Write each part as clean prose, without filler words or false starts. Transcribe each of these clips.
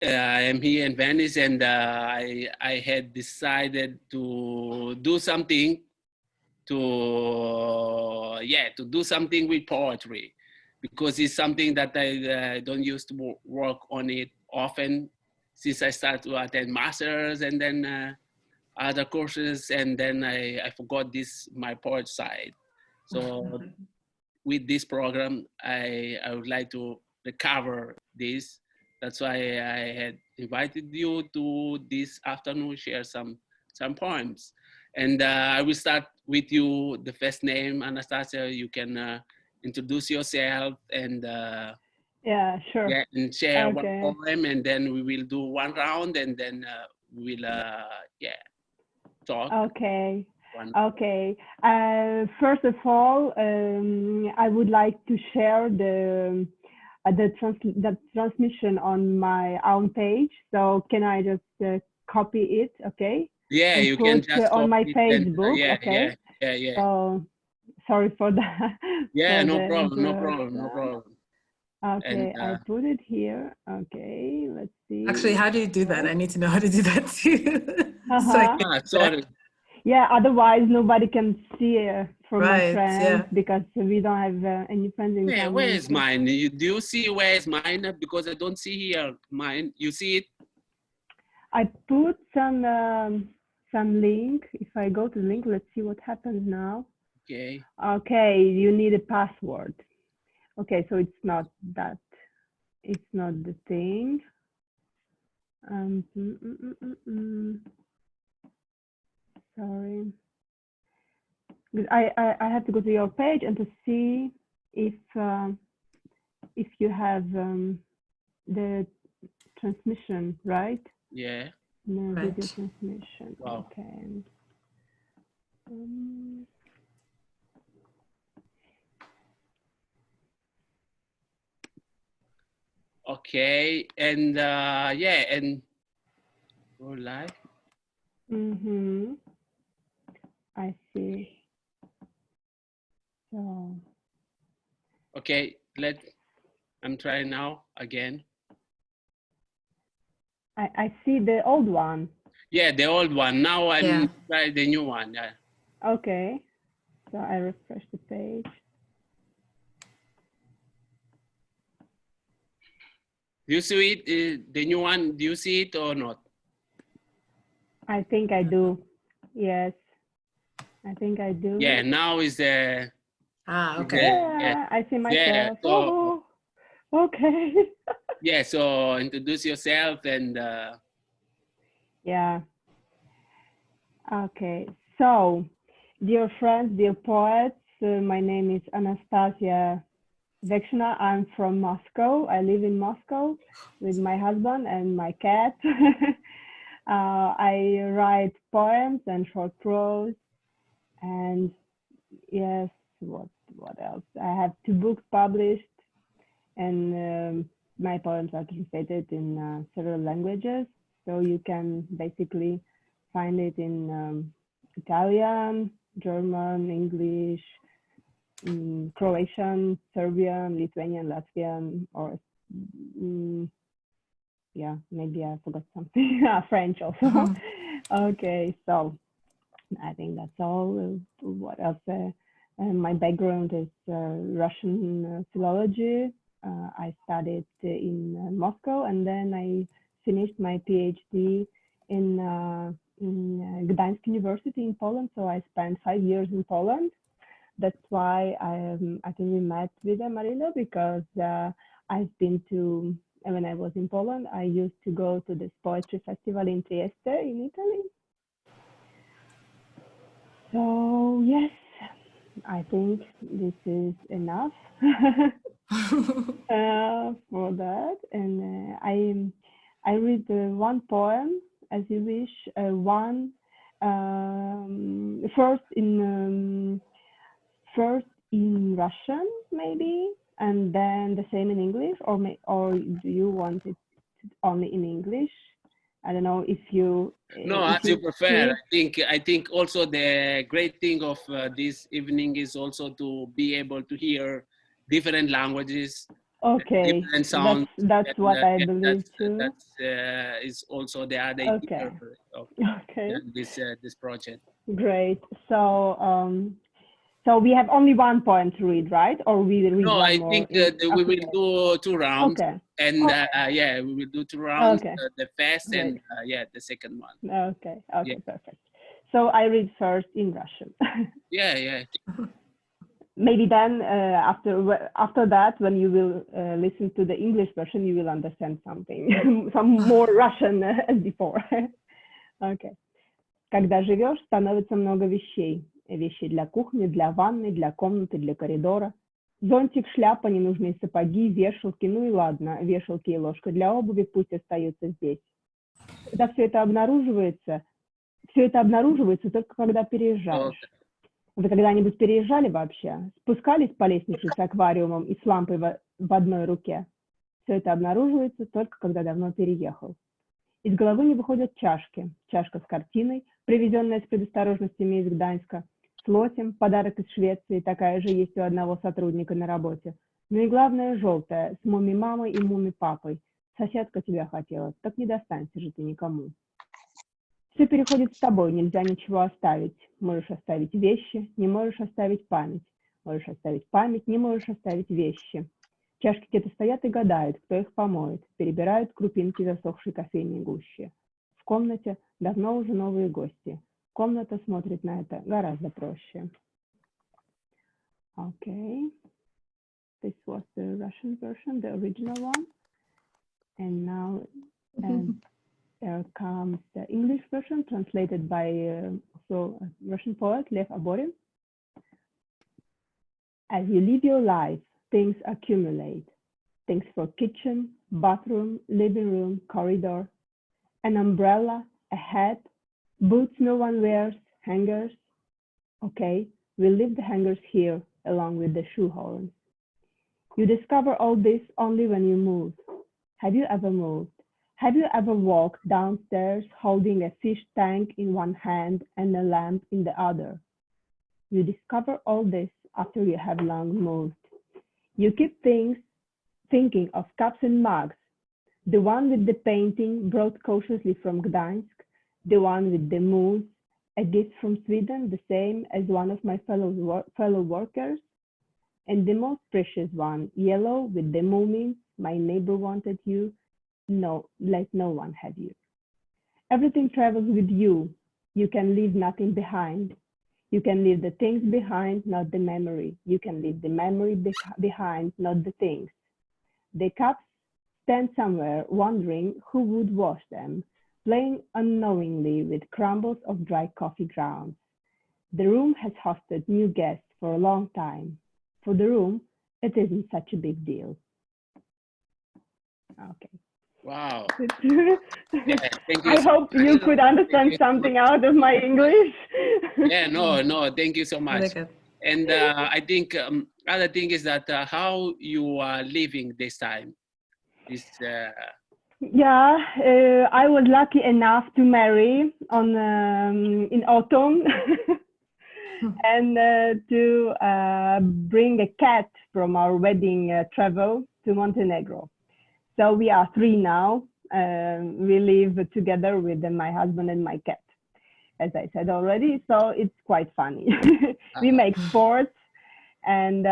I am here in Venice, and I had decided to do something to do something with poetry, because it's something that I don't used to work on it often since I started to attend masters and then other courses, and then I forgot my poet side. So with this program, I would like to recover this. That's why I had invited you to this afternoon, share some poems. And I will start with you, the first name, Anastassia. You can introduce yourself and yeah, sure. yeah, and share one Okay. poem, and then we will do one round, and then we will talk. Okay. One. Okay. First of all, I would like to share the transmission on my own page. So can I just copy it? Okay. Yeah, And you can put just on my copy it and Facebook. Okay. yeah. So sorry for that. Yeah, For no the problem, no problem, no interruption. problem. And Okay, I put it here. Okay, let's see. Actually, how do you do that? I need to know how to do that too. sorry. Yeah, otherwise nobody can see from my friends, yeah. because we don't have any friends in common. Where is mine? Do you see where is mine? Because I don't see here mine. You see it? I put some link. If I go to the link, let's see what happens now. Okay. Okay, you need a password. Okay, so it's not that. It's not the thing. Sorry. I have to go to your page and to see if you have the transmission, right? Yeah. No, right. video transmission. Wow. Okay. Okay, and yeah, and go live. I see. So. Okay, I'm trying now again. I see the old one. Yeah, the old one. Now I'm trying the new one. Yeah. Okay, so I refresh the page. Do you see it? The new one, do you see it or not? I think I do. Yes, I think I do. Yeah, now is the... okay. Yeah, I see myself. Yeah, so, okay. Yeah, so introduce yourself and... Yeah. Okay, so dear friends, dear poets, my name is Anastassia Vekshina. I'm from Moscow. I live in Moscow with my husband and my cat. I write poems and short prose, and yes, what else? I have 2 books published, and my poems are translated in several languages. So you can basically find it in Italian, German, English, Croatian, Serbian, Lithuanian, Latvian, or yeah, maybe I forgot something. French also. Okay, so I think that's all. What else? My background is Russian philology. I studied in Moscow, and then I finished my PhD in Gdańsk University in Poland. So I spent 5 years in Poland. That's why I think we met with Amarildo, because I've been to, when I was in Poland, I used to go to this poetry festival in Trieste in Italy. So yes, I think this is enough for that. And I read one poem, as you wish. One first in Russian, maybe, and then the same in English, or do you want it only in English? I don't know if you. No, as you prefer. I think also the great thing of this evening is also to be able to hear different languages Okay, different sound. that's And, what I yeah, believe too. that's is also the other Okay, year of okay, this project. great. So we have only one point to read, right? Or we read No, one I more think in we after will that? do 2 rounds, Okay, and yeah, we will do 2 rounds. okay, The first great. and yeah, the second one. Okay, okay, Yeah, perfect. So I read first in Russian. yeah, yeah. Maybe then after that, when you will listen to the English version, you will understand something, some more Russian as before. Okay. Когда живешь, становится много вещей. Вещи для кухни, для ванны, для комнаты, для коридора. Зонтик, шляпа, ненужные сапоги, вешалки, ну и ладно, вешалки и ложка для обуви пусть остаются здесь. Когда все это обнаруживается только когда переезжаешь. Okay. Вы когда-нибудь переезжали вообще? Спускались по лестнице с аквариумом и с лампой в одной руке? Все это обнаруживается только когда давно переехал. Из головы не выходят чашки. Чашка с картиной, привезенная с предосторожностями из Гданьска, с лосем, подарок из Швеции, такая же есть у одного сотрудника на работе. Ну и главное, желтая, с муми-мамой и муми-папой. Соседка тебя хотела, так не достанься же ты никому. Все переходит с тобой, нельзя ничего оставить. Можешь оставить вещи, не можешь оставить память. Можешь оставить память, не можешь оставить вещи. Чашки где-то стоят и гадают, кто их помоет. Перебирают крупинки засохшей кофейной гущи. В комнате давно уже новые гости. Комната смотрит на это гораздо проще. Okay. This was the Russian version, the original one. And now there comes the English version translated by also a Russian poet, Lev Aborin. As you live your life, things accumulate. Things for kitchen, bathroom, living room, corridor. An umbrella, a hat, boots no one wears, hangers. Okay, we'll leave the hangers here along with the shoehorns. You discover all this only when you move. Have you ever moved? Have you ever walked downstairs holding a fish tank in one hand and a lamp in the other? You discover all this after you have long moved. You keep thinking of cups and mugs. The one with the painting brought cautiously from Gdansk, the one with the moose, a gift from Sweden, the same as one of my fellow workers, and the most precious one, yellow with the movements, my neighbor wanted you, no, let no one have you. Everything travels with you. You can leave nothing behind. You can leave the things behind, not the memory. You can leave the memory behind, not the things. The cups stand somewhere, wondering who would wash them, playing unknowingly with crumbles of dry coffee grounds. The room has hosted new guests for a long time. For the room, it isn't such a big deal. Okay. Wow. Yeah, thank you. I hope you could understand something out of my English. Yeah, no, thank you so much. Really good. And I think other thing is that how you are living this time. Yeah, I was lucky enough to marry in autumn and to bring a cat from our wedding travel to Montenegro. So we are 3 now. We live together with my husband and my cat, as I said already. So it's quite funny. We make sports and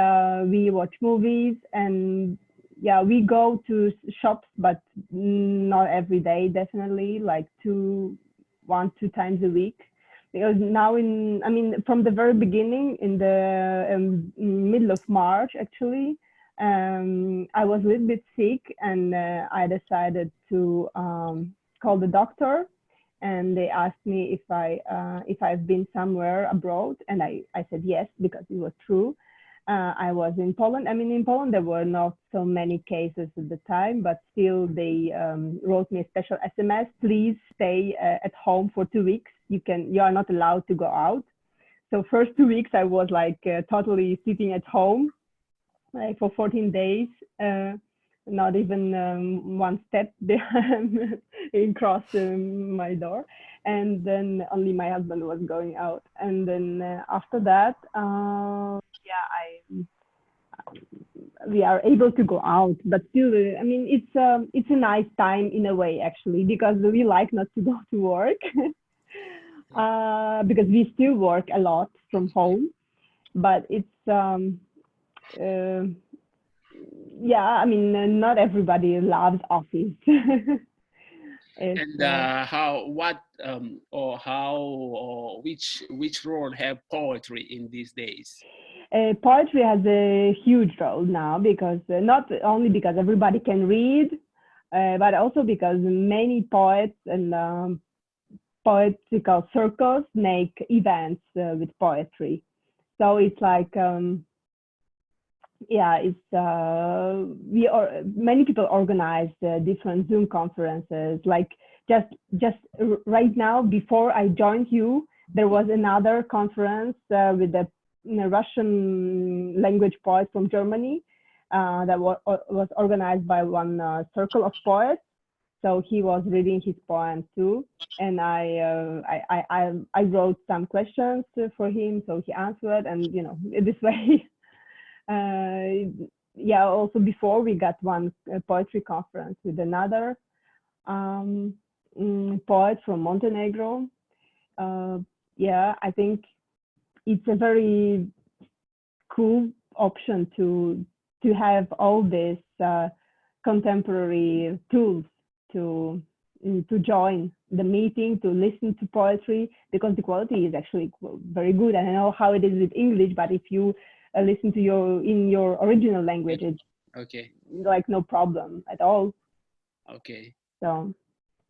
we watch movies, and yeah, we go to shops, but not every day, definitely like 1-2 times a week. Because now from the very beginning, in the middle of March, actually, I was a little bit sick, and I decided to call the doctor, and they asked me if I've been somewhere abroad, and I said yes, because it was true. I was in Poland. In Poland there were not so many cases at the time, but still they wrote me a special SMS: please stay at home for 2 weeks. You are not allowed to go out. So first 2 weeks I was like totally sitting at home, like for 14 days, not even one step behind across my door, and then only my husband was going out. And then after that, we are able to go out, but still, I mean, it's a nice time in a way, actually, because we like not to go to work because we still work a lot from home, but it's, yeah, I mean, not everybody loves office. And which role have poetry in these days? Poetry has a huge role now because not only because everybody can read, but also because many poets and poetical circles make events with poetry. So it's like, yeah, it's many people organize different Zoom conferences. Like just right now, before I joined you, there was another conference with the Russian language poet from Germany that was organized by one circle of poets. So he was reading his poem too, and I wrote some questions for him, so he answered, and this way. Yeah, also before we got one poetry conference with another poet from Montenegro. Yeah, I think it's a very cool option to have all these contemporary tools to join the meeting, to listen to poetry, because the quality is actually very good. I don't know how it is with English, but if you listen to in your original language, it's okay, like no problem at all. Okay. So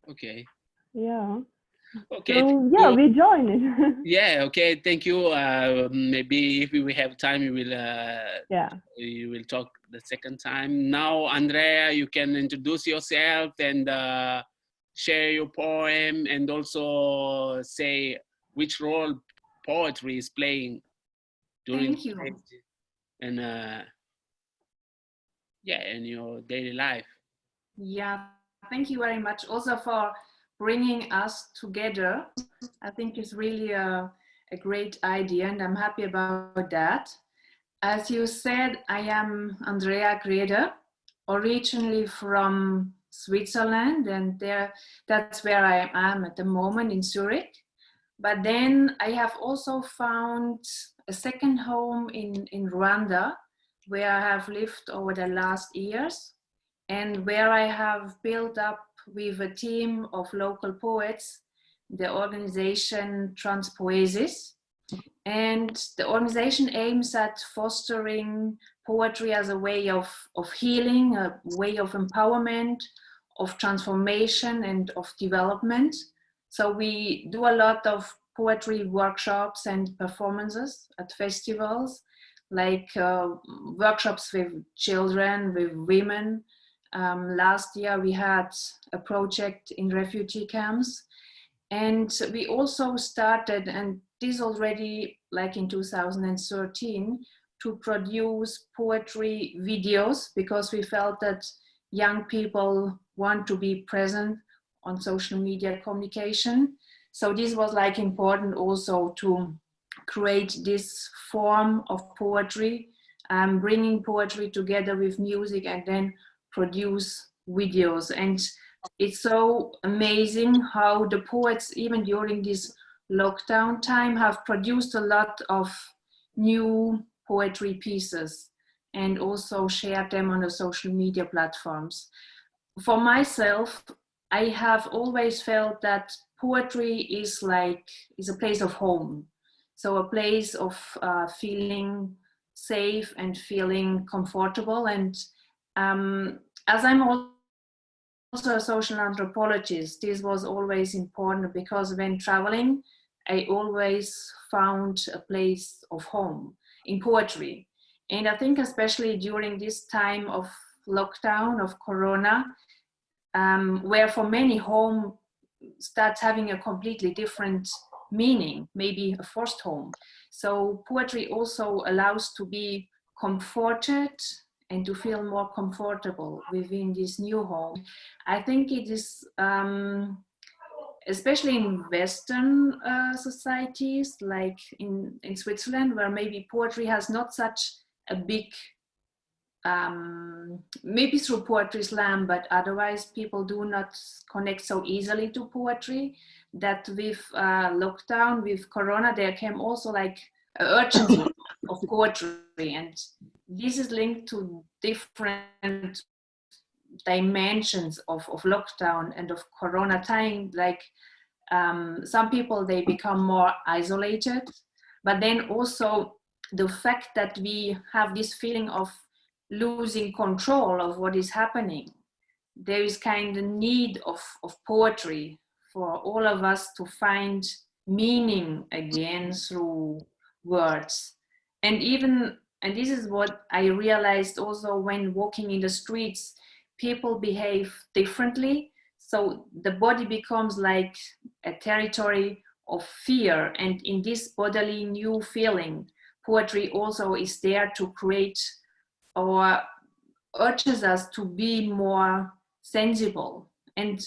okay. Yeah. Okay. So yeah, we join it. Yeah. Okay. Thank you. Maybe if we have time, we will. Yeah. We will talk the second time. Now, Andrea, you can introduce yourself and share your poem, and also say which role poetry is playing during. Thank you. And yeah, in your daily life. Yeah, thank you very much also for bringing us together. I think it's really a great idea, and I'm happy about that. As you said, I am Andrea Grieder, originally from Switzerland, and that's where I am at the moment, in Zurich. But then I have also found a second home in Rwanda, where I have lived over the last years, and where I have built up with a team of local poets the organization Transpoesis. And the organization aims at fostering poetry as a way of healing, a way of empowerment, of transformation, and of development. So we do a lot of poetry workshops and performances at festivals, like workshops with children, with women. Last year we had a project in refugee camps. And we also started, and this already like in 2013, to produce poetry videos, because we felt that young people want to be present on social media communication. So this was like important also to create this form of poetry, bringing poetry together with music and then produce videos. And it's so amazing how the poets, even during this lockdown time, have produced a lot of new poetry pieces and also shared them on the social media platforms. For myself, I have always felt that poetry is a place of home. So a place of feeling safe and feeling comfortable. And as I'm also a social anthropologist, this was always important, because when traveling, I always found a place of home in poetry. And I think especially during this time of lockdown, of Corona, where for many home starts having a completely different meaning, maybe a forced home. So poetry also allows to be comforted and to feel more comfortable within this new home. I think it is, especially in Western societies, like in Switzerland, where maybe poetry has not such a big maybe through poetry slam, but otherwise people do not connect so easily to poetry. That with lockdown, with Corona, there came also like an urgency of poetry, and this is linked to different dimensions of lockdown and of Corona time. Like some people, they become more isolated, but then also the fact that we have this feeling of losing control of what is happening. There is kind of need of poetry for all of us to find meaning again through words. And this is what I realized also when walking in the streets, people behave differently. So the body becomes like a territory of fear. And in this bodily new feeling, poetry also is there to create or urges us to be more sensible. And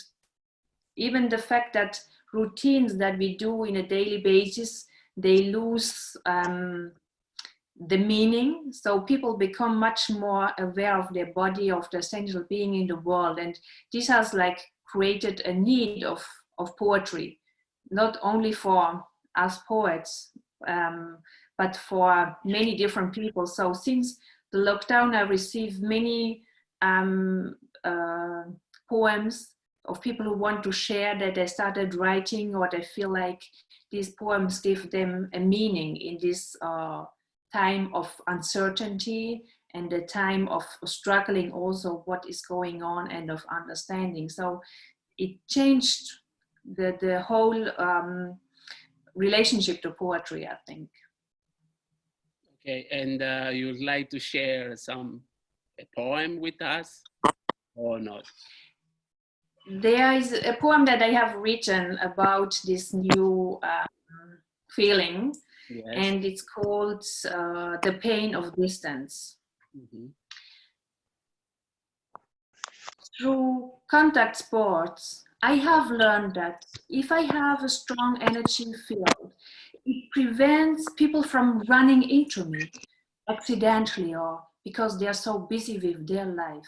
even the fact that routines that we do in a daily basis, they lose the meaning. So people become much more aware of their body, of their central being in the world. And this has like created a need of poetry, not only for us poets, but for many different people. So since the lockdown, I received many poems of people who want to share that they started writing, or they feel like these poems give them a meaning in this time of uncertainty and the time of struggling also what is going on and of understanding. So it changed the whole relationship to poetry, I think. Okay, and you'd like to share a poem with us or not? There is a poem that I have written about this new feeling, yes. And it's called The Pain of Distance. Mm-hmm. Through contact sports, I have learned that if I have a strong energy field, it prevents people from running into me accidentally or because they are so busy with their life.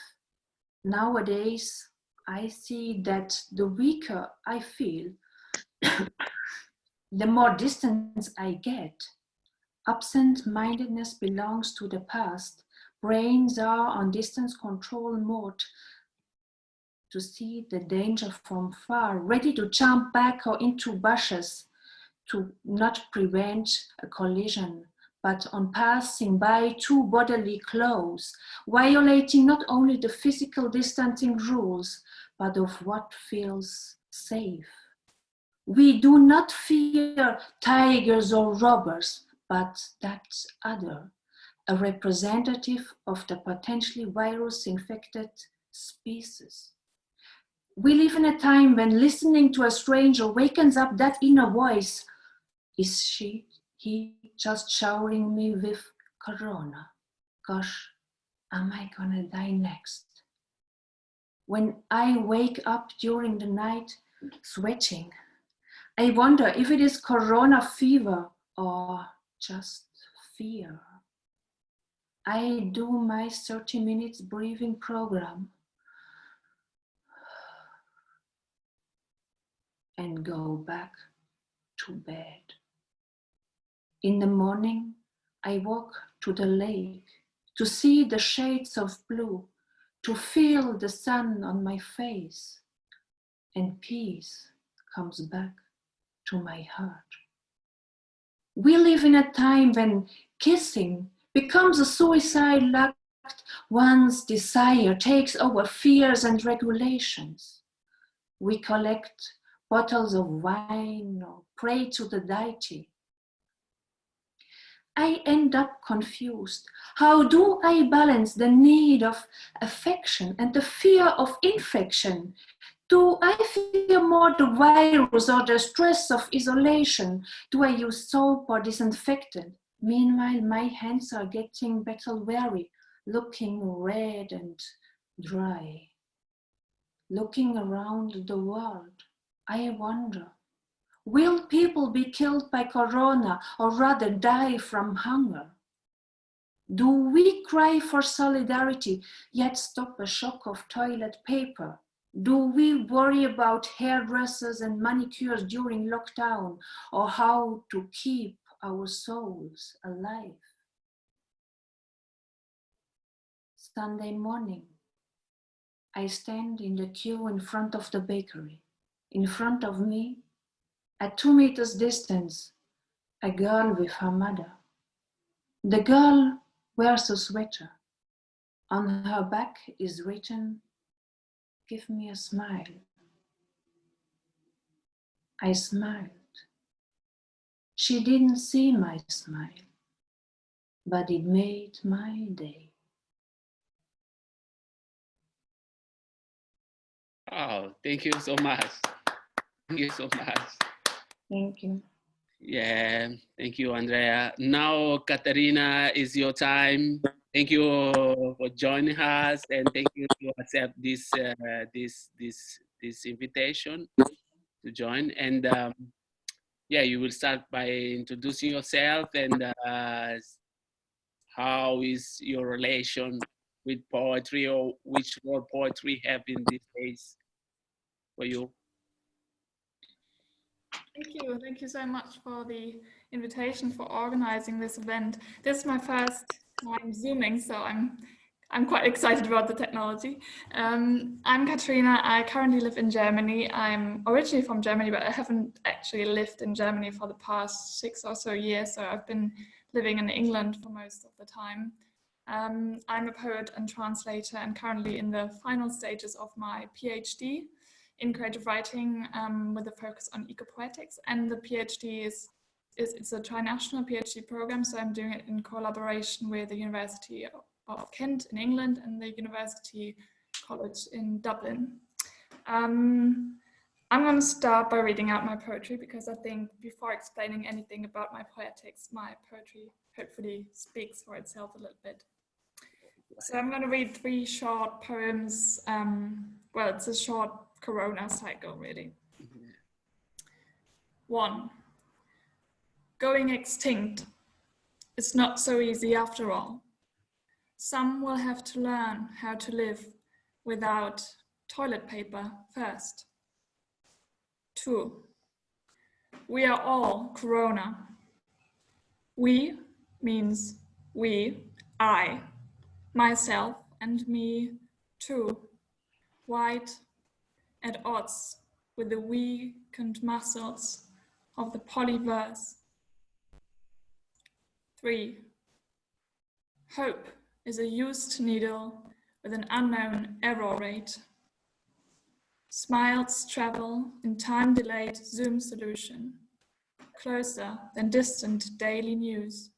Nowadays, I see that the weaker I feel, the more distance I get. Absent-mindedness belongs to the past. Brains are on distance control mode to see the danger from far, ready to jump back or into bushes to not prevent a collision, but on passing by too bodily close, violating not only the physical distancing rules, but of what feels safe. We do not fear tigers or robbers, but that other, a representative of the potentially virus-infected species. We live in a time when listening to a stranger wakens up that inner voice. Is he just showering me with corona? Gosh, am I gonna die next? When I wake up during the night sweating, I wonder if it is corona fever or just fear. I do my 30 minutes breathing program and go back to bed. In the morning, I walk to the lake to see the shades of blue, to feel the sun on my face, and peace comes back to my heart. We live in a time when kissing becomes a suicide act once desire takes over fears and regulations. We collect bottles of wine or pray to the deity. I end up confused. How do I balance the need of affection and the fear of infection? Do I fear more the virus or the stress of isolation? Do I use soap or disinfectant? Meanwhile, my hands are getting battle weary, looking red and dry. Looking around the world, I wonder, will people be killed by corona or rather die from hunger? Do we cry for solidarity, yet stop a shock of toilet paper? Do we worry about hairdressers and manicures during lockdown, or how to keep our souls alive? Sunday morning, I stand in the queue in front of the bakery. In front of me, at 2 meters distance, a girl with her mother. The girl wears a sweater. On her back is written, "Give me a smile." I smiled. She didn't see my smile, but it made my day. Oh, thank you so much. Thank you so much. Thank you. Yeah, thank you, Andrea. Now, Katharina, is your time. Thank you for joining us, and thank you to accept this this invitation to join. And yeah, you will start by introducing yourself and how is your relation with poetry, or which role poetry have in these days for you. Thank you so much for the invitation, for organizing this event. This is my first time Zooming, so I'm quite excited about the technology. I'm Katharina. I currently live in Germany. I'm originally from Germany, but I haven't actually lived in Germany for the past 6 or so years, so I've been living in England for most of the time. I'm a poet and translator, and currently in the final stages of my PhD in creative writing, with a focus on ecopoetics. And the PhD it's a tri-national PhD program, so I'm doing it in collaboration with the University of Kent in England and the University College in Dublin. I'm going to start by reading out my poetry, because I think before explaining anything about my poetics, my poetry hopefully speaks for itself a little bit. So I'm going to read 3 short poems. Well, it's a short Corona cycle, really. 1. Going extinct. It's not so easy after all. Some will have to learn how to live without toilet paper first. 2. We are all Corona. We means we, I, myself and me too. White, at odds with the weakened muscles of the polyverse. 3. Hope is a used needle with an unknown error rate. Smiles travel in time-delayed Zoom solution, closer than distant daily news.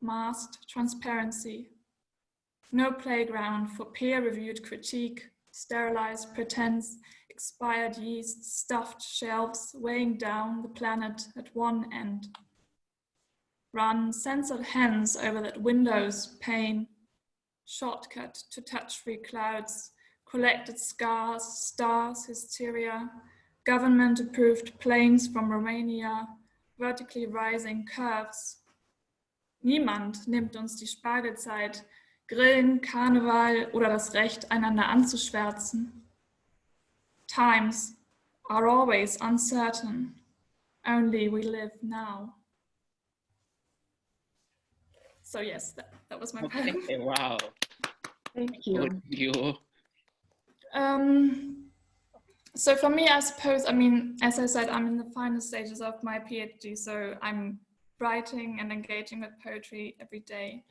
Masked transparency. No playground for peer-reviewed critique, sterilized pretense, expired yeast, stuffed shelves weighing down the planet at one end. Run censored hands over that window's pane, shortcut to touch-free clouds, collected scars, stars, hysteria, government-approved planes from Romania, vertically rising curves. Niemand nimmt uns die Spargelzeit, Grillen, Karneval oder das Recht, einander anzuschwärzen. Times are always uncertain, only we live now. So yes, that was my poem. Okay, wow. Thank you. Thank you. So for me, I suppose, I mean, as I said, I'm in the final stages of my PhD, so I'm writing and engaging with poetry every day.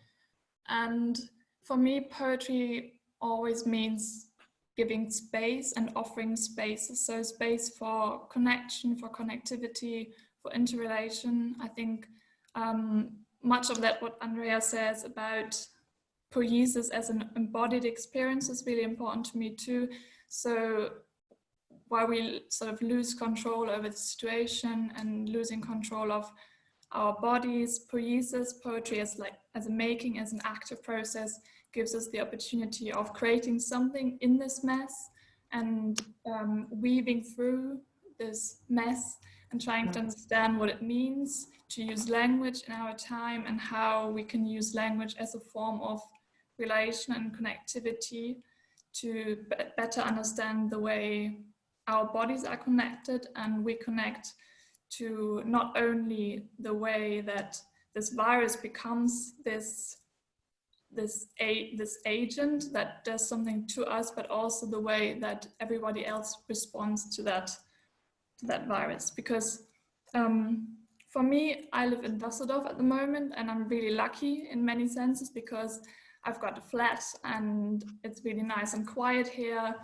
And for me, poetry always means giving space and offering spaces. So space for connection, for connectivity, for interrelation. I think much of that, what Andrea says about poiesis as an embodied experience, is really important to me too. So while we sort of lose control over the situation and losing control of our bodies, poiesis, poetry as a making, as an active process, gives us the opportunity of creating something in this mess and weaving through this mess and trying to understand what it means to use language in our time and how we can use language as a form of relation and connectivity to better understand the way our bodies are connected, and we connect to not only the way that this virus becomes this agent that does something to us, but also the way that everybody else responds to that virus. Because for me, I live in Düsseldorf at the moment, and I'm really lucky in many senses because I've got a flat and it's really nice and quiet here,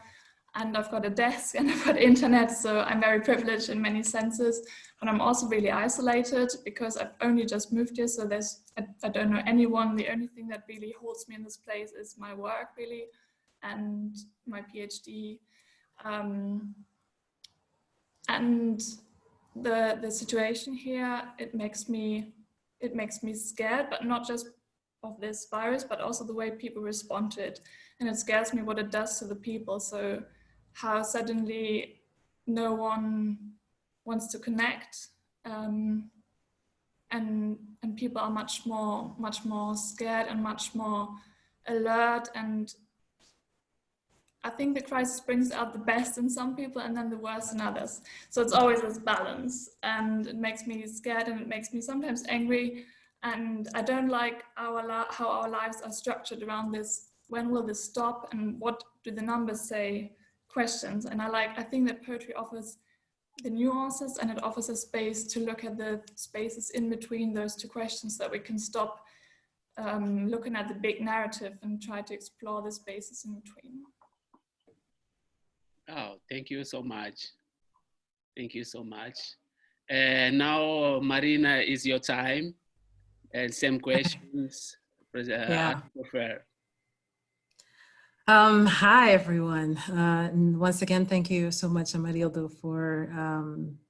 and I've got a desk and I've got internet, so I'm very privileged in many senses. But I'm also really isolated because I've only just moved here, so I don't know anyone. The only thing that really holds me in this place is my work, really, and my PhD. And the situation here, it makes me scared, but not just of this virus, but also the way people respond to it. And it scares me what it does to the people. So how suddenly no one wants to connect, and people are much more scared and much more alert. And I think the crisis brings out the best in some people and then the worst in others. So it's always this balance, and it makes me scared and it makes me sometimes angry. And I don't like how our lives are structured around this. When will this stop? And what do the numbers say? Questions. And I think that poetry offers the nuances, and it offers a space to look at the spaces in between those two questions, that we can stop looking at the big narrative and try to explore the spaces in between. Oh, thank you so much. Thank you so much. And now, Marina, is your time. And same questions. Yeah. Prefer. Hi, everyone. And once again, thank you so much, Amarildo, for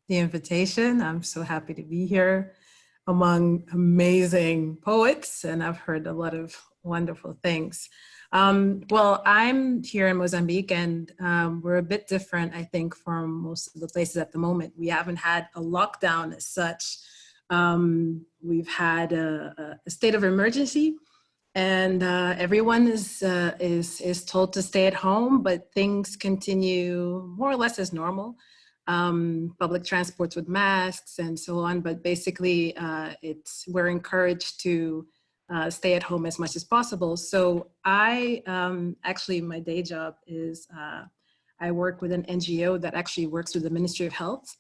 the invitation. I'm so happy to be here among amazing poets, and I've heard a lot of wonderful things. Well, I'm here in Mozambique, and we're a bit different, I think, from most of the places at the moment. We haven't had a lockdown as such. We've had a state of emergency, and everyone is told to stay at home, but things continue more or less as normal. Public transports with masks and so on, but basically we're encouraged to stay at home as much as possible. So I actually, my day job is I work with an NGO that actually works with the Ministry of Health.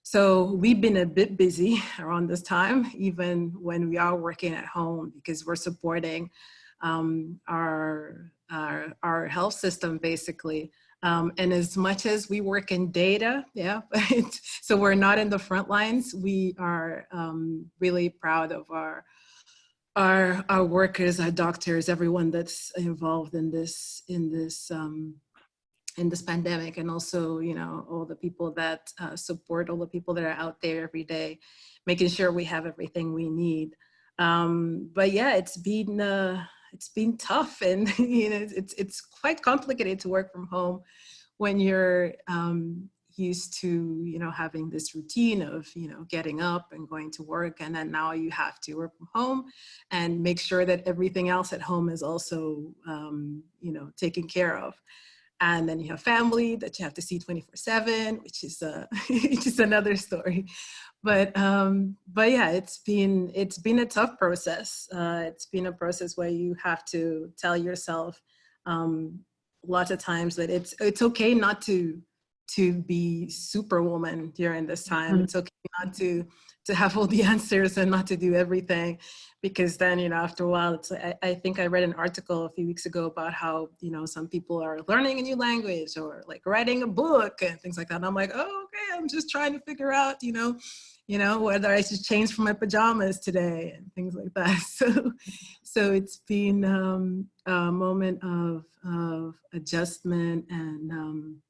So we've been a bit busy around this time, even when we are working at home, because we're supporting our health system, basically. And as much as we work in data, yeah, so we're not in the front lines, we are really proud of our workers, our doctors, everyone that's involved in this pandemic, and also, you know, all the people that support, all the people that are out there every day, making sure we have everything we need. But yeah, it's been tough, and you know, it's quite complicated to work from home when you're used to, you know, having this routine of, you know, getting up and going to work, and then now you have to work from home and make sure that everything else at home is also, you know, taken care of. And then you have family that you have to see 24/7, which is which is another story. But yeah, it's been a tough process. It's been a process where you have to tell yourself lots of times that it's okay not to be superwoman during this time. It's okay not to have all the answers and not to do everything, because then, you know, after a while, it's I think I read an article a few weeks ago about how, you know, some people are learning a new language or like writing a book and things like that. And I'm like, oh, okay, I'm just trying to figure out, you know, whether I should change from my pajamas today and things like that. So it's been a moment of adjustment and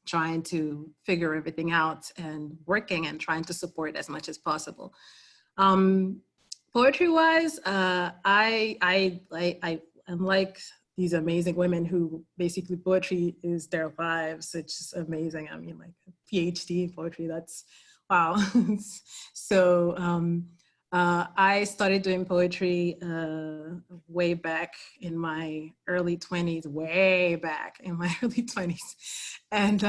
trying to figure everything out and working and trying to support as much as possible. Poetry-wise, I'm like these amazing women who basically poetry is their lives. It's just amazing. I mean, like a PhD in poetry, that's Wow. So I started doing poetry way back in my early 20s, way back in my early 20s. And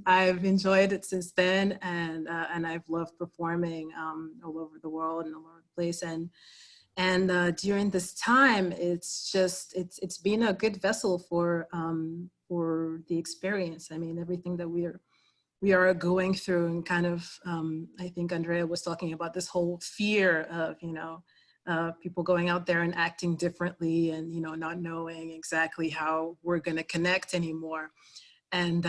I've enjoyed it since then. And I've loved performing all over the world and all over the place. And during this time, it's been a good vessel for the experience. I mean, everything that we are going through, and kind of, I think Andrea was talking about this whole fear of, people going out there and acting differently, and, not knowing exactly how we're going to connect anymore. And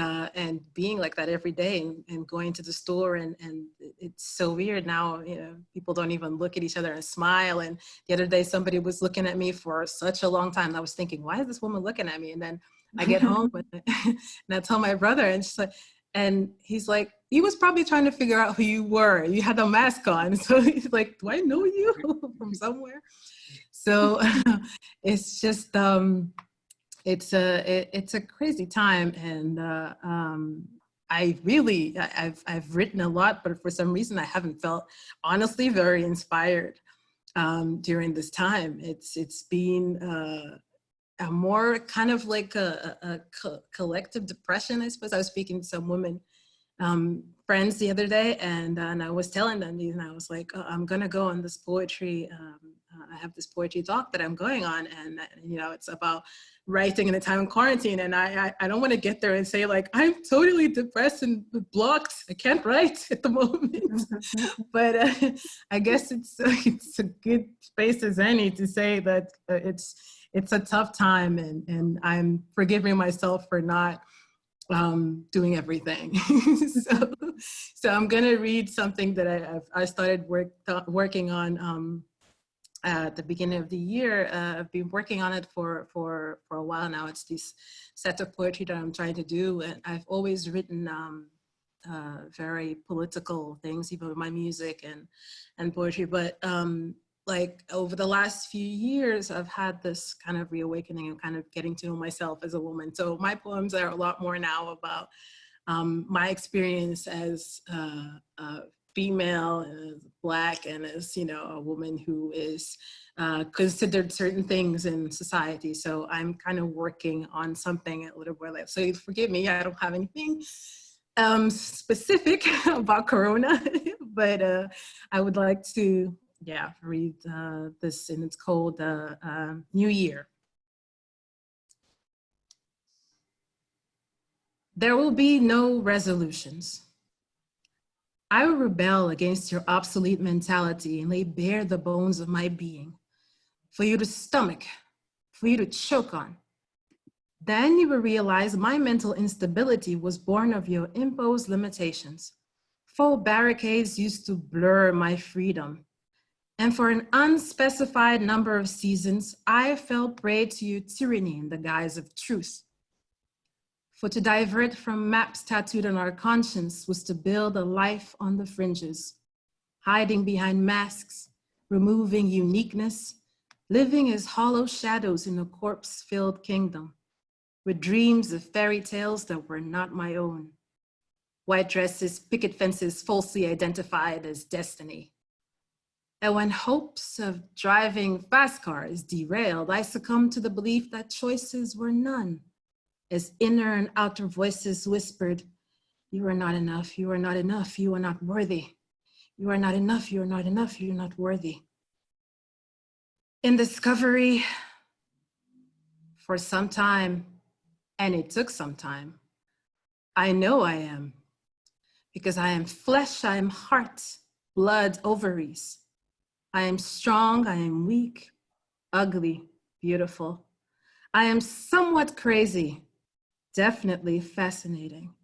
being like that every day, and going to the store, and it's so weird now, people don't even look at each other and smile. And the other day, somebody was looking at me for such a long time, and I was thinking, why is this woman looking at me? And then I get home and I tell my brother, and she's like, and he's like, he was probably trying to figure out who you were. You had a mask on. So he's like, do I know you from somewhere? So it's just, it's a crazy time. And I've written a lot, but for some reason I haven't felt, honestly, very inspired during this time. It's been a more kind of like a collective depression, I suppose. I was speaking to some women friends the other day, and I was telling them, and I was like, I'm gonna go on this poetry, I have this poetry talk that I'm going on, and it's about writing in a time of quarantine, and I don't want to get there and say like, I'm totally depressed and blocked, I can't write at the moment. But I guess it's a good space as any to say that it's a tough time, and I'm forgiving myself for not doing everything. So I'm gonna read something that I started working on at the beginning of the year. I've been working on it for a while now. It's this set of poetry that I'm trying to do, and I've always written very political things, even with my music and poetry. But like over the last few years, I've had this kind of reawakening and kind of getting to know myself as a woman. So my poems are a lot more now about my experience as female, and as Black, and as, a woman who is considered certain things in society. So I'm kind of working on something a little more like, so forgive me, I don't have anything specific about Corona, but I would like to, read this, and it's called New Year. There will be no resolutions. I will rebel against your obsolete mentality and lay bare the bones of my being for you to stomach, for you to choke on. Then you will realize my mental instability was born of your imposed limitations. Full barricades used to blur my freedom. And for an unspecified number of seasons, I fell prey to your tyranny in the guise of truth. For to divert from maps tattooed on our conscience was to build a life on the fringes, hiding behind masks, removing uniqueness, living as hollow shadows in a corpse-filled kingdom, with dreams of fairy tales that were not my own. White dresses, picket fences falsely identified as destiny. And when hopes of driving fast cars derailed, I succumbed to the belief that choices were none, as inner and outer voices whispered, you are not enough, you are not enough, you are not worthy. You are not enough, you are not enough, you're not worthy. In discovery, for some time, and it took some time, I know I am, because I am flesh, I am heart, blood, ovaries. I am strong, I am weak, ugly, beautiful. I am somewhat crazy, definitely fascinating.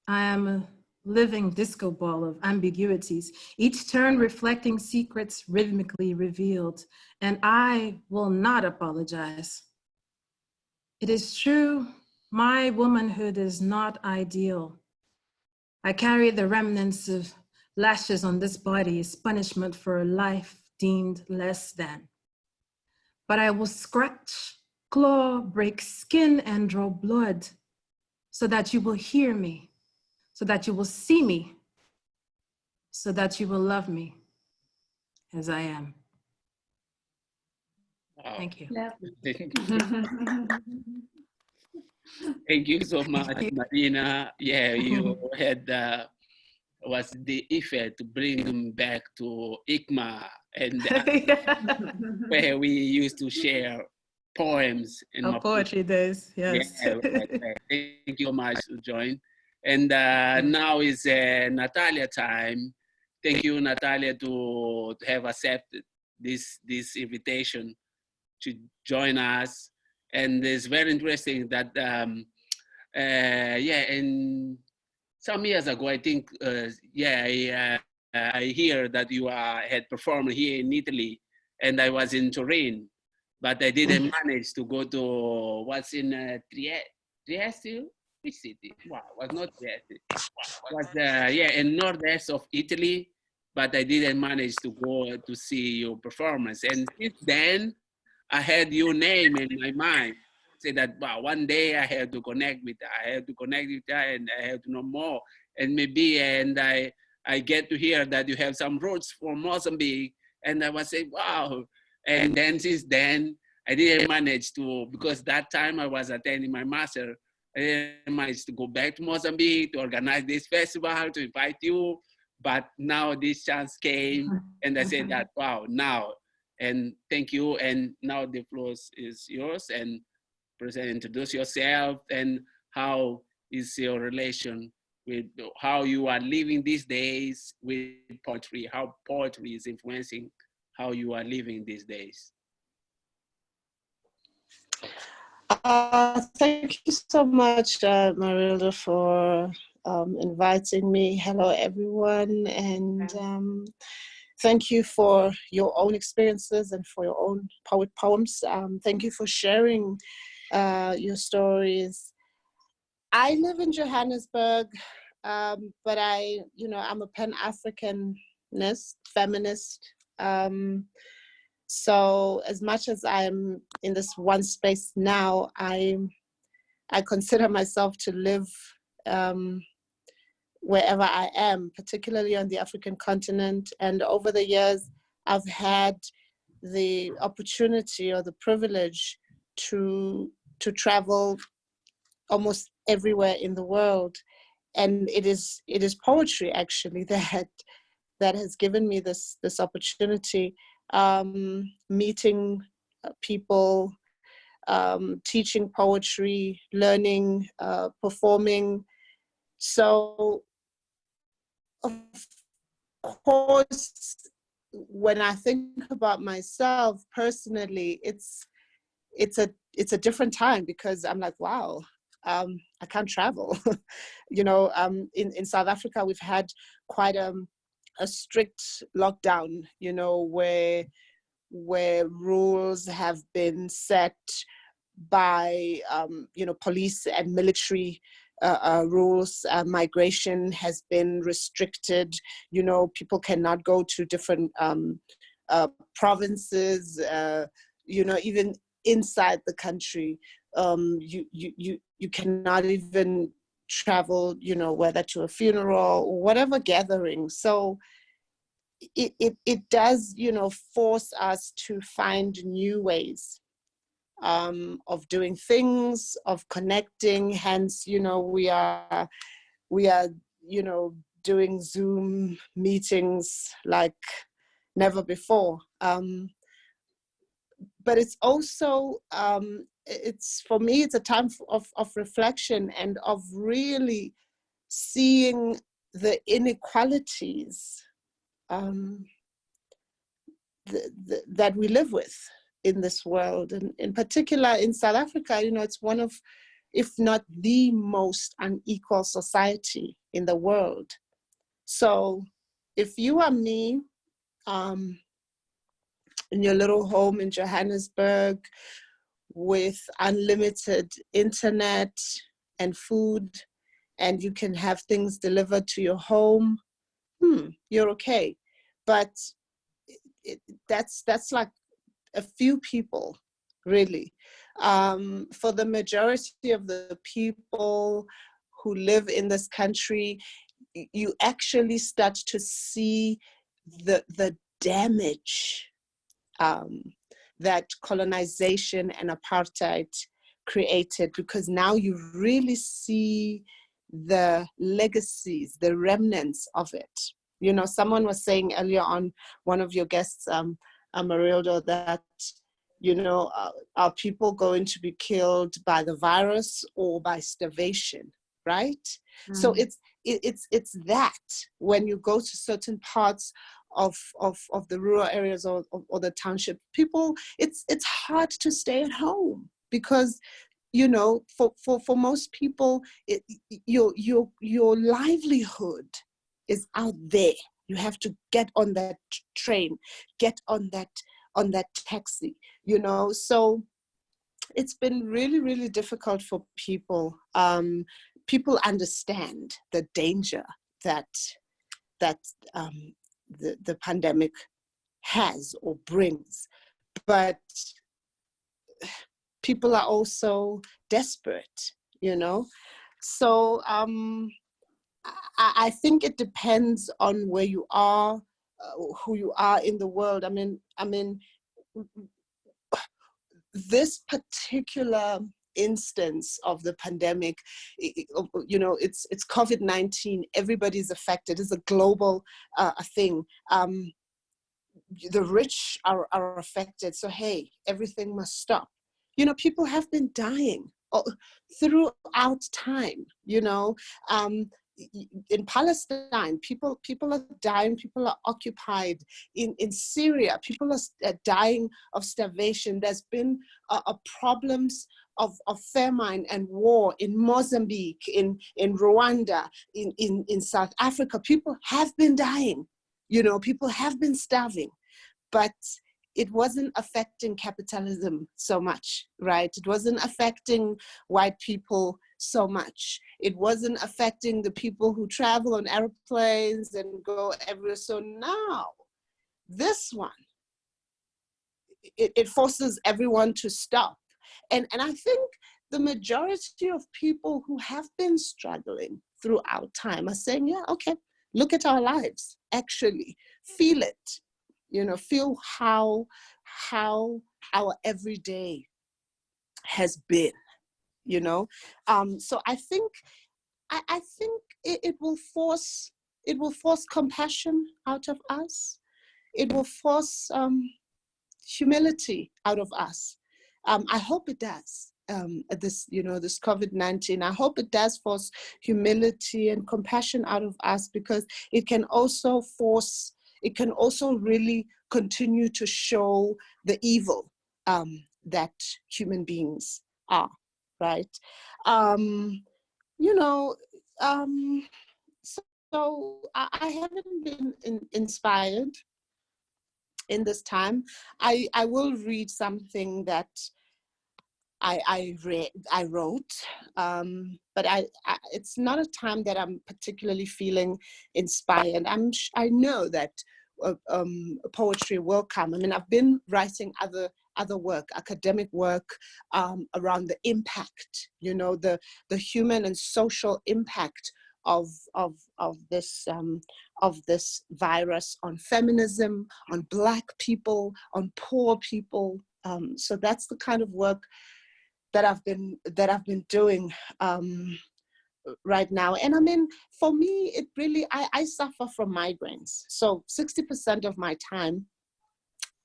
I am a living disco ball of ambiguities, each turn reflecting secrets rhythmically revealed, and I will not apologize. It is true, my womanhood is not ideal. I carry the remnants of lashes on this body as punishment for a life deemed less than. But I will scratch, claw, break skin, and draw blood so that you will hear me, so that you will see me, so that you will love me as I am. Wow. Thank you. Thank you so much, Marina. Yeah, you had was the effort to bring them back to ICMA and where we used to share poems in Oh, poetry days, yes. Yeah, right. Thank you so much to join. And now is Natalia time. Thank you, Natalia, to have accepted this invitation to join us. And it's very interesting that, yeah, and some years ago, I think, yeah, I hear that you had performed here in Italy, and I was in Turin, but I didn't manage to go to what's in Trieste, which city? Wow, was not Trieste. Was yeah, in northeast of Italy, but I didn't manage to go to see your performance. And since then, I had your name in my mind. Say that, wow, one day I have to connect with her. I have to connect with her, and I have to know more. And maybe, and I get to hear that you have some roots from Mozambique, and I was saying, wow. And then since then, I didn't manage to, because that time I was attending my master, I didn't manage to go back to Mozambique to organize this festival, to invite you. But now this chance came, and I said that, wow, now. And thank you. And now the floor is yours. And introduce yourself, and how is your relation with how you are living these days with poetry, how poetry is influencing how you are living these days. Thank you so much, Amarildo, for inviting me. Hello, everyone. And thank you for your own experiences and for your own poems. Thank you for sharing your stories. I live in Johannesburg, but I'm a Pan-Africanist, feminist. So as much as I'm in this one space now, I consider myself to live wherever I am, particularly on the African continent. And over the years, I've had the opportunity or the privilege to travel almost everywhere in the world. And it is poetry actually that has given me this opportunity, meeting people, teaching poetry, learning, performing. So of course, when I think about myself personally, it's a different time, because I'm like, wow, I can't travel. In South Africa, we've had quite a strict lockdown, where rules have been set by, police and military rules. Migration has been restricted. People cannot go to different provinces, even inside the country. You cannot even travel, whether to a funeral or whatever gathering. So it does, force us to find new ways of doing things, of connecting. Hence, we are doing Zoom meetings like never before. But it's also, for me, it's a time of reflection and of really seeing the inequalities that we live with in this world. And in particular in South Africa, it's one of, if not the most unequal society in the world. So if you are me, in your little home in Johannesburg with unlimited internet and food, and you can have things delivered to your home, you're okay. But that's like a few people, really. For the majority of the people who live in this country, you actually start to see the damage that colonization and apartheid created, because now you really see the legacies, the remnants of it. You know, someone was saying earlier on, one of your guests, Amarildo, that, you know, are people going to be killed by the virus or by starvation, right? So it's that when you go to certain parts of the rural areas or the township, people, it's hard to stay at home, because, you know, for most people, your livelihood is out there. You have to get on that train, get on that taxi, you know. So it's been really, really difficult for people. People understand the danger that the pandemic has or brings, but people are also desperate, you know. So I think it depends on where you are, who you are in the world. I mean, this particular instance of the pandemic, you know, it's COVID-19. Everybody's affected. It's a global thing. The rich are affected. So hey, everything must stop. You know, people have been dying throughout time. You know. In Palestine, people are dying, people are occupied. In Syria, people are dying of starvation. There's been problems of famine and war in Mozambique, in Rwanda, in South Africa. People have been dying, you know, people have been starving, but it wasn't affecting capitalism so much, right? It wasn't affecting white people so much. It wasn't affecting the people who travel on airplanes and go everywhere. So now, this one, it forces everyone to stop. And I think the majority of people who have been struggling throughout time are saying, yeah, okay, look at our lives, actually, feel it. You know, feel how our everyday has been, you know. So I think it will force compassion out of us. It will force humility out of us. I hope it does. This, you know, this COVID-19, I hope it does force humility and compassion out of us, because it can also really continue to show the evil that human beings are, right? You know, so I haven't been inspired in this time. I will read something that I wrote, but it's not a time that I'm particularly feeling inspired. I know that poetry will come. I mean, I've been writing other work, academic work, around the impact, you know, the human and social impact of this virus on feminism, on Black people, on poor people. So that's the kind of work that I've been doing right now. And I mean, for me, it really, I suffer from migraines. So 60% of my time,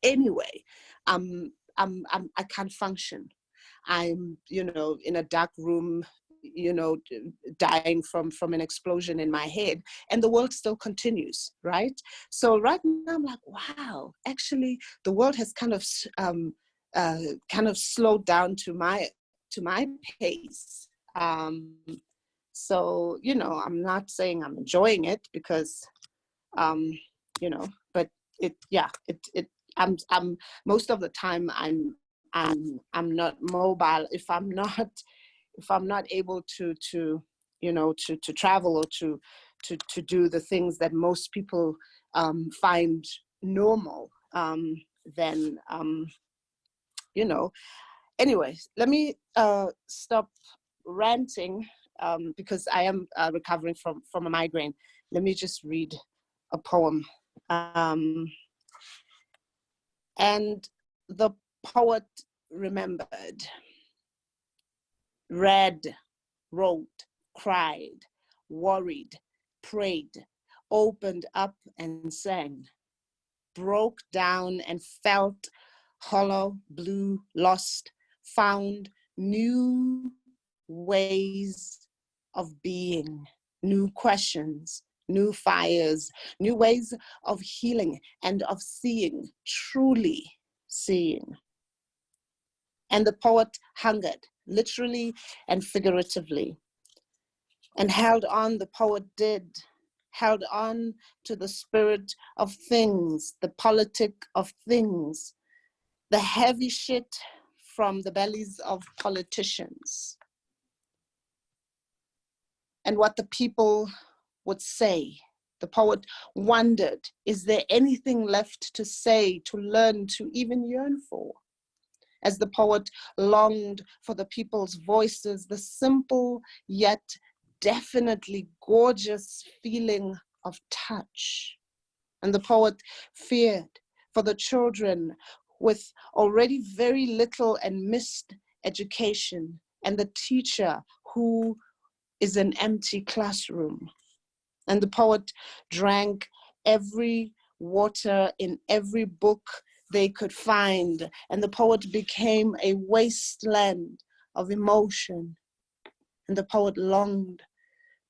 anyway, I can't function. I'm, you know, in a dark room, you know, dying from an explosion in my head, and the world still continues, right? So right now I'm like, wow, actually the world has kind of slowed down to my pace. So, you know, I'm not saying I'm enjoying it, because you know, but I'm most of the time I'm not mobile if I'm not able to you know, to travel, or to do the things that most people find normal. Then you know, anyways, let me stop ranting, because I am recovering from a migraine. Let me just read a poem. And the poet remembered, read, wrote, cried, worried, prayed, opened up and sang, broke down and felt hollow, blue, lost, found new ways of being, new questions, new fires, new ways of healing and of seeing, truly seeing. And the poet hungered, literally and figuratively, and held on, the poet did, held on to the spirit of things, the politic of things, the heavy shit from the bellies of politicians, and what the people would say. The poet wondered, is there anything left to say, to learn, to even yearn for? As the poet longed for the people's voices, the simple yet definitely gorgeous feeling of touch. And the poet feared for the children with already very little and missed education, and the teacher who is an empty classroom. And the poet drank every water in every book they could find, and the poet became a wasteland of emotion. And the poet longed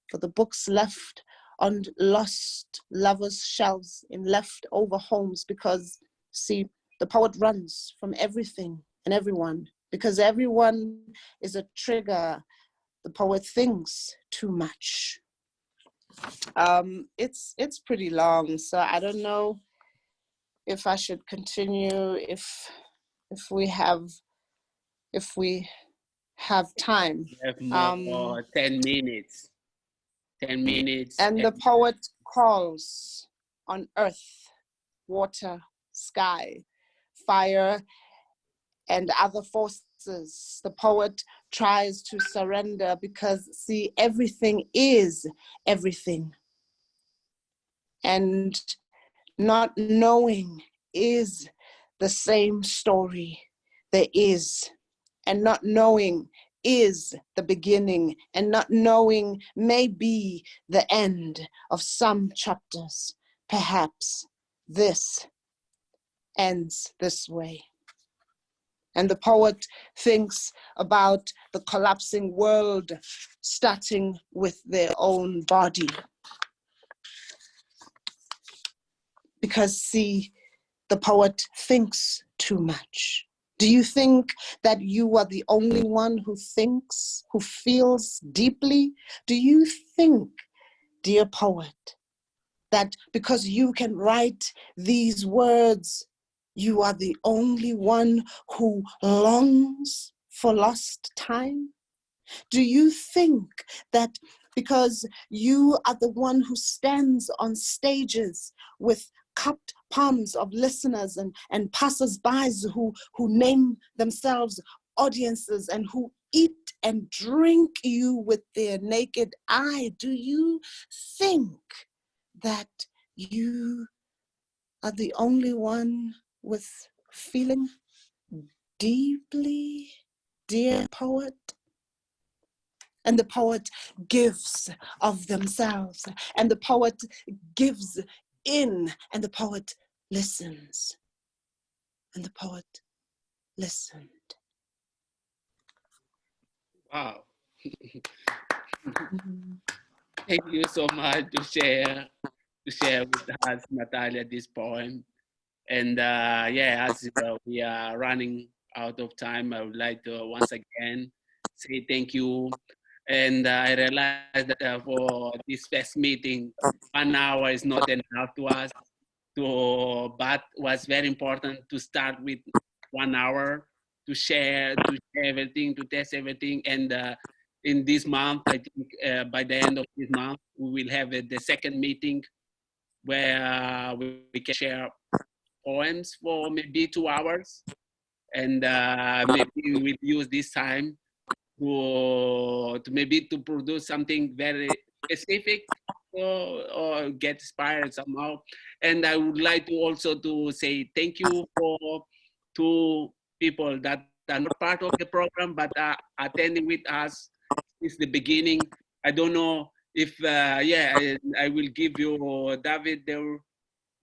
for the books left on lost lovers' shelves in leftover homes, because, see, the poet runs from everything and everyone, because everyone is a trigger. The poet thinks too much. It's pretty long, so I don't know if I should continue, if we have time. We have more 10 minutes. 10 minutes. And the poet calls on earth, water, sky, fire, and other forces. The poet tries to surrender because, see, everything is everything. And not knowing is the same story there is. And not knowing is the beginning, and not knowing may be the end of some chapters. Perhaps this ends this way. And the poet thinks about the collapsing world, starting with their own body. Because, see, the poet thinks too much. Do you think that you are the only one who thinks, who feels deeply? Do you think, dear poet, that because you can write these words, you are the only one who longs for lost time? Do you think that because you are the one who stands on stages with cupped palms of listeners and passers-by who name themselves audiences and who eat and drink you with their naked eye, do you think that you are the only one with feeling deeply, dear poet? And the poet gives of themselves, and the poet gives in, and the poet listens, and the poet listened. Wow. Thank you so much to share with us, Natalia, this poem. And yeah, as we are running out of time, I would like to once again say thank you. And I realized that for this first meeting, 1 hour is not enough to us. But was very important to start with 1 hour to share everything, to test everything. And in this month, I think by the end of this month, we will have the second meeting where we can share poems for maybe 2 hours. And maybe we will use this time to maybe to produce something very specific or get inspired somehow. And I would like to also to say thank you for two people that are not part of the program but are attending with us since the beginning. I don't know if I will give you David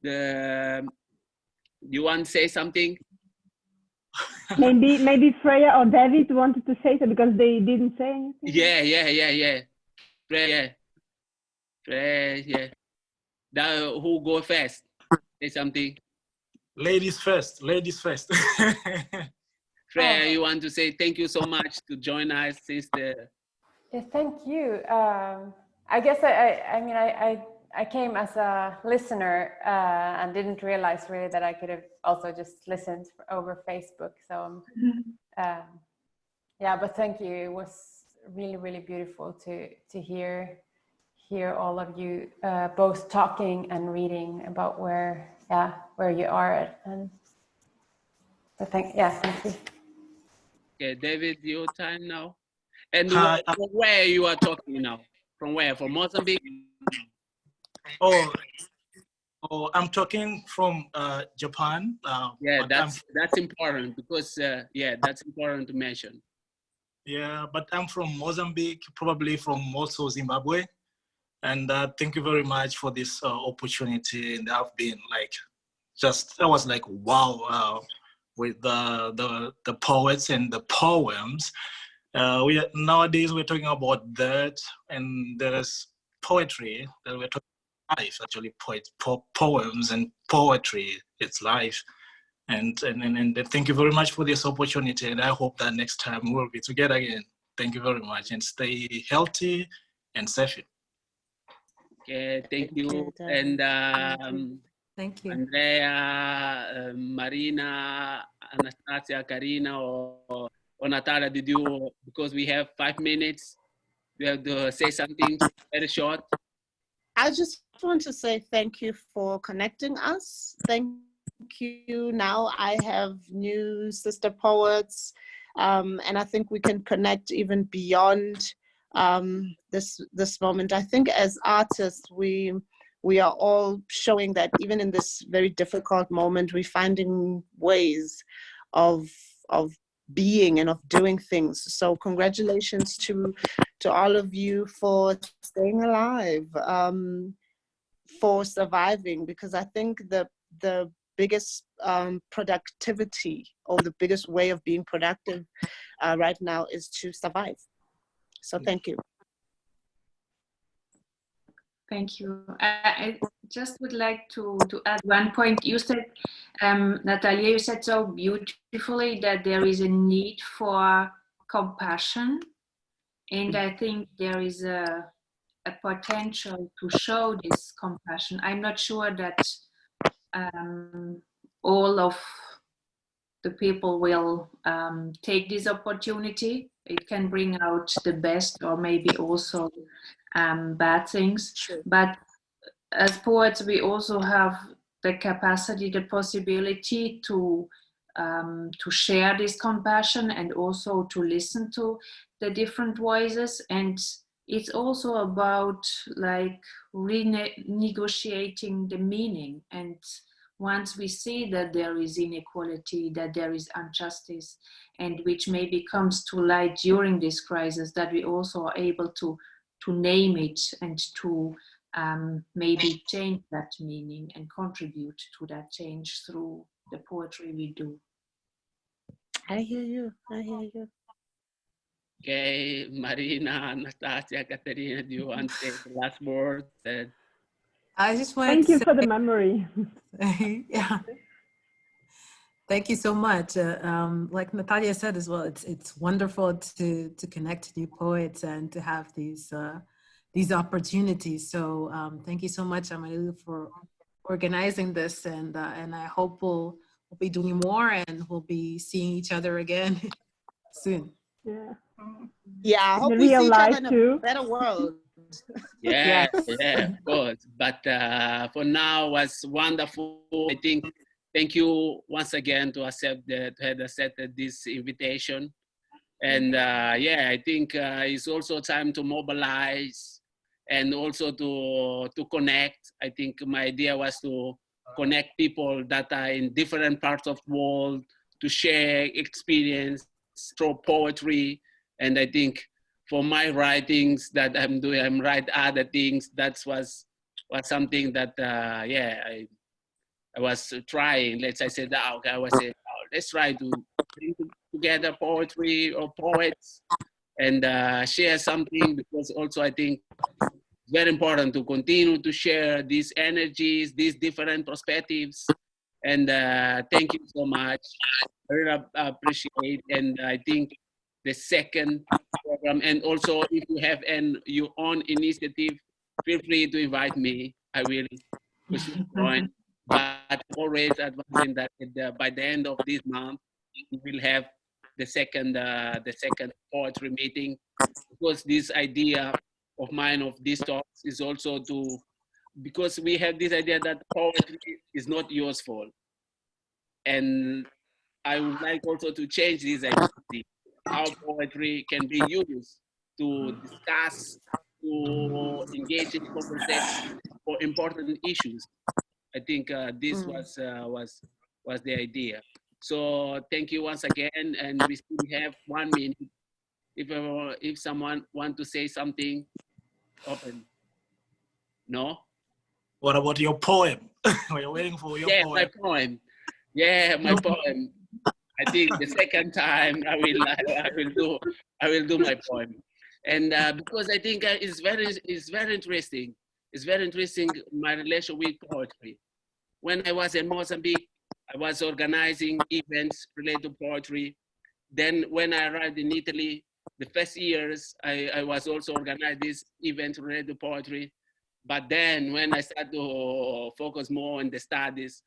the you want to say something? Maybe Freya or David wanted to say so because they didn't say anything. Yeah. Freya. Who go first? Say something. Ladies first. Freya, you want to say thank you so much to join us since the. Yeah, thank you. I guess I came as a listener and didn't realize really that I could have also just listened over Facebook. So yeah, but thank you. It was really, really beautiful to hear all of you both talking and reading about where you are at. And so thank you. Okay, David, your time now. And from where you are talking now? From where? From Mozambique? Oh, I'm talking from Japan. Yeah, that's important because that's important to mention. Yeah, but I'm from Mozambique, probably from also Zimbabwe. And thank you very much for this opportunity. And I've been I was like, wow, with the poets and the poems. Nowadays we're talking about that, and there is poetry that we're talking about life, actually poems and poetry, it's life. And thank you very much for this opportunity, and I hope that next time we'll be together again. Thank you very much, and stay healthy and safe. Okay, thank you. And thank you. Andrea, Marina, Anastassia, Katharina, or Natalia, did you, because we have 5 minutes, you have to say something very short? I just want to say thank you for connecting us. Thank you. Now I have new sister poets, and I think we can connect even beyond this moment. I think as artists, we are all showing that even in this very difficult moment, we're finding ways of being and of doing things. So congratulations to all of you for staying alive, for surviving, because I think the biggest productivity, or the biggest way of being productive right now, is to survive. So thank you. Thank you. I just would like to add one point. You said, Natalia, you said so beautifully that there is a need for compassion. And I think there is a potential to show this compassion. I'm not sure that all of the people will take this opportunity. It can bring out the best, or maybe also bad things. Sure. But as poets, we also have the capacity, the possibility to share this compassion, and also to listen to the different voices. And it's also about renegotiating the meaning. And once we see that there is inequality, that there is injustice, and which maybe comes to light during this crisis, that we also are able to name it and to maybe change that meaning and contribute to that change through the poetry we do. I hear you. Okay, Marina, Anastassia, Katharina, do you want to say the last word? I just want Thank to you say, for the memory. yeah. Thank you so much. Like Natalia said as well, it's wonderful to connect new poets and to have these opportunities. So thank you so much, Amarildo, for organizing this, and I hope we'll be doing more, and we'll be seeing each other again soon. Yeah, I hope In we real see each life other in too. a better world. Yeah, of course. But for now, was wonderful. I think. Thank you once again to have accepted this invitation. And I think it's also time to mobilize and also to connect. I think my idea was to connect people that are in different parts of the world, to share experience through poetry. And I think for my writings that I'm doing, I'm write other things. That was something that, yeah, I was trying. I said, okay, I was saying, oh, let's try to bring together poetry or poets and share something, because also I think it's very important to continue to share these energies, these different perspectives. And thank you so much. I really appreciate. And I think the second program, and also if you have your own initiative, feel free to invite me. I will push join. But always advising that by the end of this month, we will have the second poetry meeting, because this idea of mine of these talks is also because we have this idea that poetry is not useful. And I would like also to change this idea, how poetry can be used to discuss, to engage in conversation for important issues. I think this was the idea. So thank you once again, and we still have 1 minute. If someone want to say something, open. No? What about your poem? We're waiting for your poem. My poem. Yeah, my poem. I think the second time I will do my poem, and because I think it's very interesting. It's very interesting, my relation with poetry. When I was in Mozambique, I was organizing events related to poetry. Then when I arrived in Italy, the first years, I was also organizing this event related to poetry. But then when I started to focus more on the studies,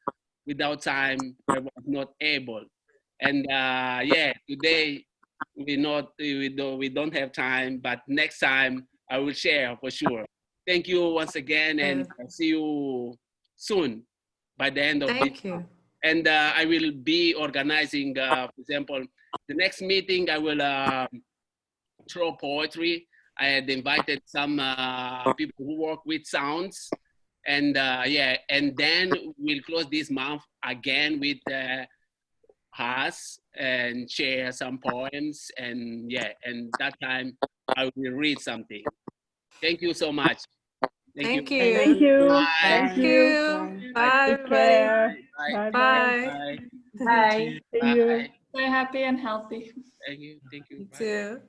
without time, I was not able. And yeah, today we don't have time, but next time I will share for sure. Thank you once again, and I'll see you soon by the end of this. Thank you. And I will be organizing, for example, the next meeting, I will throw poetry. I had invited some people who work with sounds. And yeah, and then we'll close this month again with Ajasse and share some poems. And yeah, and that time I will read something. Thank you so much. Thank you. Thank you. Bye. Thank you. Bye. Take care. Bye. Bye. Bye. See you. Bye. Stay happy and healthy. Thank you. Thank you. You Bye. too.